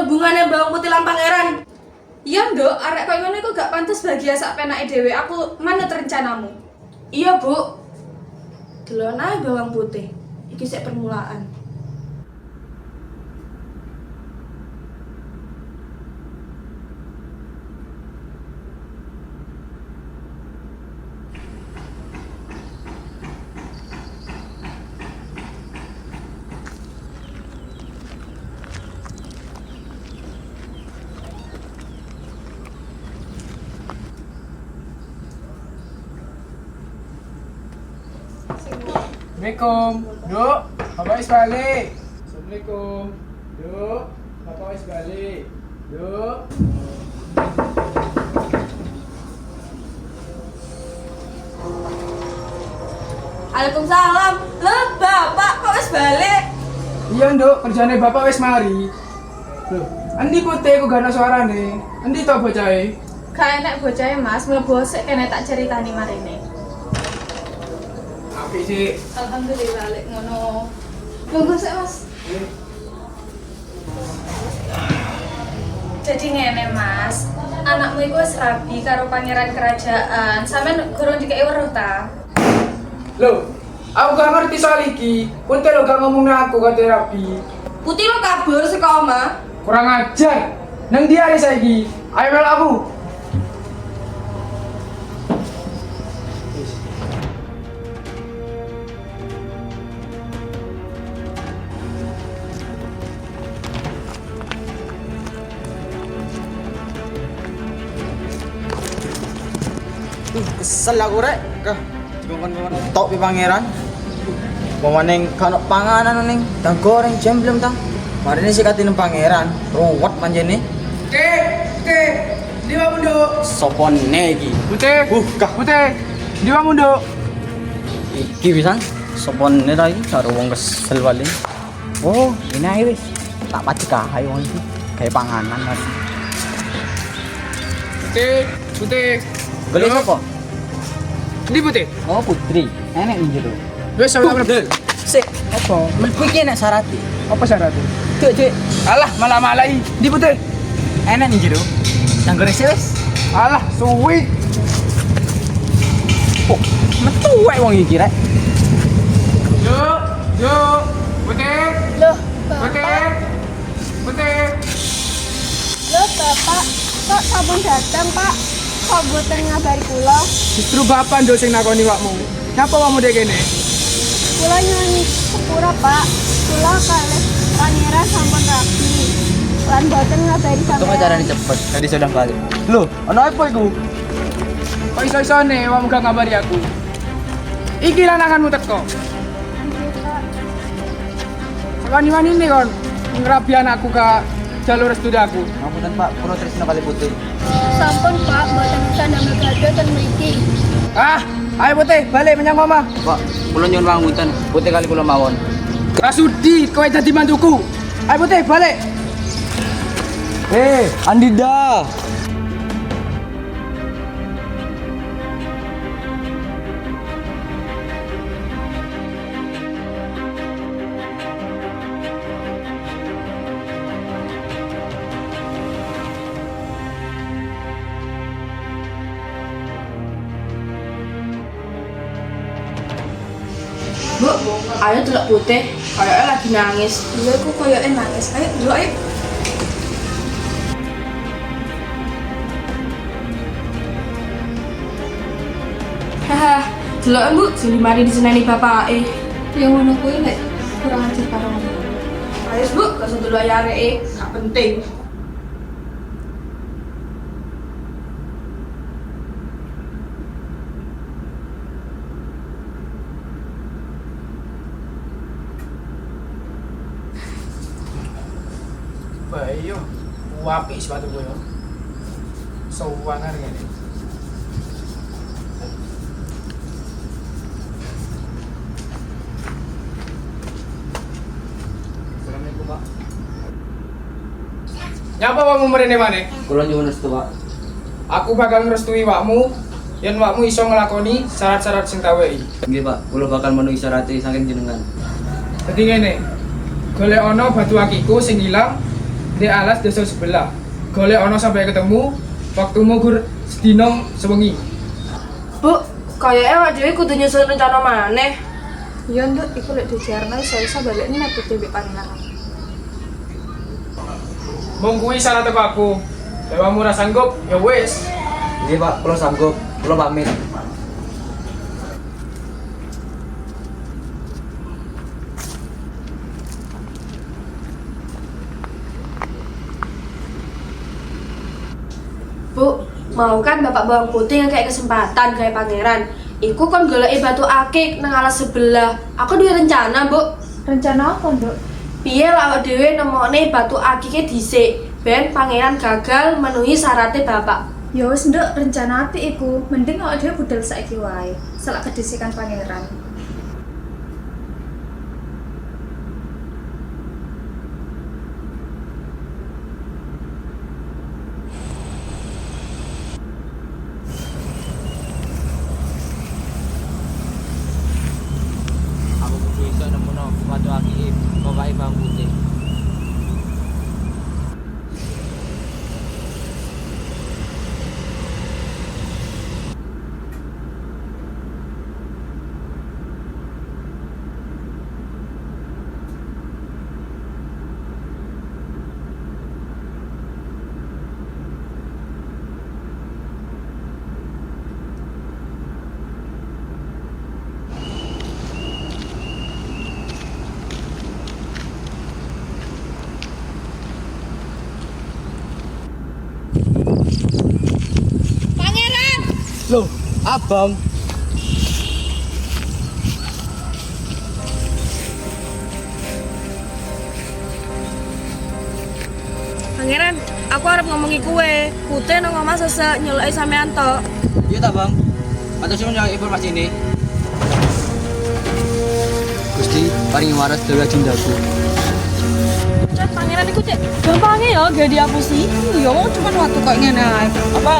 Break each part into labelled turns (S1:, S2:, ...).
S1: hubungannya bawang putih lan pangeran?
S2: Iya nduk, arek koyo ngono iku gak pantes bahagia sak penake dhewe. Aku manut rencanamu.
S1: Iya bu, delon ae bawang putih. Iki sik permulaan.
S3: Assalamualaikum. Duk, Bapak wis balik. Assalamualaikum. Duk, Bapak wis balik. Duk.
S1: Waalaikumsalam. Lah, Bapak kok wis balik?
S3: Iya, Nduk, kerjane Bapak wis mari. Loh, endi putih kok gak ana suarane? Endi to bocahe?
S2: Gak enek bocahe Mas, mlebu sik kene tak ceritani marine.
S3: Apik sih.
S2: Alhamdulillah lek ngono. Tunggu sik Mas. Jadi ngene Mas, anakmu iku wis rabi karo pangeran kerajaan. Sampeyan gurung dikeki weruh ta?
S3: Loh, aku gak ngerti soal iki. Putih lo gak ngomong aku kate rabi.
S1: Putih lo kabur saka omah.
S3: Kurang ajar. Nang dia saiki. Ayo mel aku.
S4: Kesel aku rek. Dikongkon tok pi pangeran. Pemaning kano panganan ning, tang goreng jam belum tang. Marine sih katine pangeran, ruwet manjene.
S3: Putih. Di wamu, Nduk.
S4: Sopone iki.
S3: Putih.
S4: Kah.
S3: Putih. Di wamu, Nduk.
S4: Iki pisan sopone ta iki karo wong kesel paling. Oh, ini ae wis. Tak pati kae wong iki. Kayak panganan Mas.
S3: Putih.
S4: Golek sapa?
S3: Di putih.
S4: Oh, Putri. Enek ning jero.
S3: Wes sama
S4: Sik, apa? Mlebu iki enek syaratnya.
S3: apa syaratnya?
S4: Cuk.
S3: Alah, malah-malahi. Di putih.
S4: Enek ning jero. Nang goreng sih wis.
S3: Alah, suwi.
S4: Oh, metu wae wong iki rek.
S3: Yuk. Putih.
S5: Loh,
S3: Putih. Putih.
S5: loh Bapak, kok sampun datang Pak? Kok boten ngabari kula?
S3: Justru bapak nduk sing nakoni wakmu. Napa kamu dek kene?
S5: Kula nyuwun sepura Pak. Kula kalih pangeran sampun rapi. Lan boten ngabari
S4: Untung
S5: sampeyan.
S4: acarane cepet, jadi sudah balik. Loh, ana apa iku?
S3: Kok iso-isone wakmu gak ngabari aku? Iki lananganmu teko.
S5: Nggih, Pak.
S3: Sekani-wani nih kon. Ngrabi anakku ka jalur restu aku.
S4: Ngapunten Pak, kula tresno kali putih.
S5: Sampun Pak, boten bisa damel gaduh ten mriki.
S3: Ah, ayo putih, balik menyang omah.
S4: Pak, kula nyuwun pangapunten, putih kali kula mawon.
S3: Rasudi, kowe dadi mantuku. Ayo putih, balik.
S4: Andida.
S1: Bu, ayo delok putih. Kayaknya lagi nangis.
S2: Iya aku koyoke nangis. Ayo, dulu ayo.
S1: Haha, delok Bu, jadi mari diseneni bapake.
S2: Yang ngono kuwi lek kurang ajar karo ngono.
S1: Ayo Bu, gak usah dulu aja areke, gak penting.
S3: Bayo, apik sepatu kowe. Sowangan ngene.
S4: Assalamualaikum Pak.
S3: Nyapa wakmu mrene maneh?
S4: Kula nyuwun restu Pak.
S3: Aku bakal ngrestui wakmu yen wakmu iso nglakoni syarat-syarat sing tak wehi.
S4: Nggih Pak, kula bakal menuhi syarat saking jenengan.
S3: Dadi ngene. Golek ana batu akiku sing ilang, di alas desa sebelah. Golek ono sampai ketemu, waktumu gur sedino sewengi.
S1: Bu, kayaknya awak dhewe kudu nyusun rencana maneh.
S2: Ya nduk, iku lek dijarno iso-iso balik nek dhewe pangeran.
S3: Mung kuwi salah teko aku. Dewamu ra sanggup, ya wis.
S4: Iya Pak, kula sanggup. Kula pamit.
S1: Bu, mau kan Bapak Bawang Putih yang kayak kesempatan kayak pangeran. Iku kon goleki batu akik nang alas sebelah. Aku duwe rencana, Bu.
S2: Rencana apa, Nduk?
S1: Piye lah awak dhewe nemokne batu akike dhisik, ben pangeran gagal menuhi syaratnya Bapak.
S2: Ya wis nduk, rencana apik iku. Mending awake dhewe budal saiki wae. Selak kedisikan pangeran.
S4: Aku kudu iso nemono batu akik pokoknya Bang Putih. Loh, abang.
S1: Pangeran, aku harap ngomongi kue. Putih nang omah sesek nyeluk sampean tok.
S4: Iya tak bang. Atau cuma nyari informasi ini. Gusti, paling waras dari agendaku.
S1: Cek pangeran iku cek gampangnya ya gak dihapusi. Ya mau cuma waktu kok ngene ae. Apa?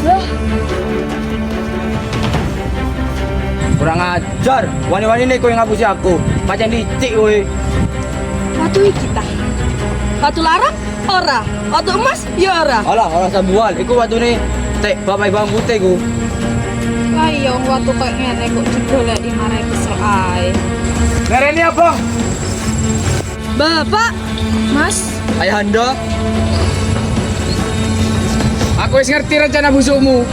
S1: Lah,
S4: Kurang ajar. Wani-wani nih kau yang ngapusi aku. Macam licik woi.
S1: watu iki ta. Watu larang ora, watu emas ya ora.
S4: Alah, orang sambual. Iku waktu nih tek bapak Bang Putih ku.
S2: Lah iya waktu kok ngene kok digoleki marai kesel ae.
S3: Lereni apa?
S1: Bapak, Mas,
S4: Ayahanda.
S3: Aku wis ngerti rencana busukmu.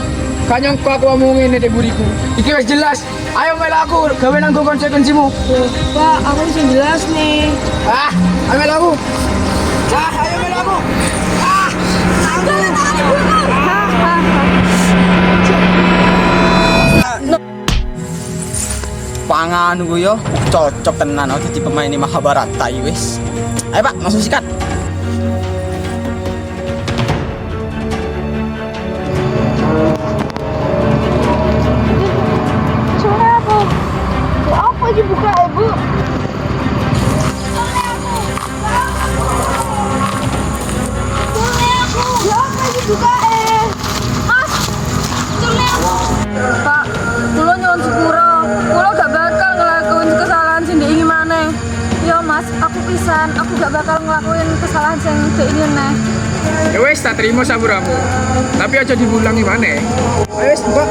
S3: Kanyang aku omongin ini buriku. Iki wis jelas. Ayo melu aku gawe nanggo konsekuensimu.
S1: Pak, aku bisa jelas nih.
S3: Ah, ayo melu aku. Ah, ayo melu aku. Ah,
S4: Pangan gue yo cocok tenan aku jadi pemain di Mahabharata wis. Ayo Pak, langsung sikat.
S5: Soalnya apa? Bu, apa dibuka ibu?
S1: Pak, kulo nyuwun sepuro. Kulo gak bakal ngelakuin kesalahan sing diingi maneh.
S2: Yo Mas, aku pisan, aku gak bakal ngelakuin kesalahan sing diingin neh.
S3: ya wis tak terima saburamu. Tapi aja diulangi maneh. Ayo wis buka.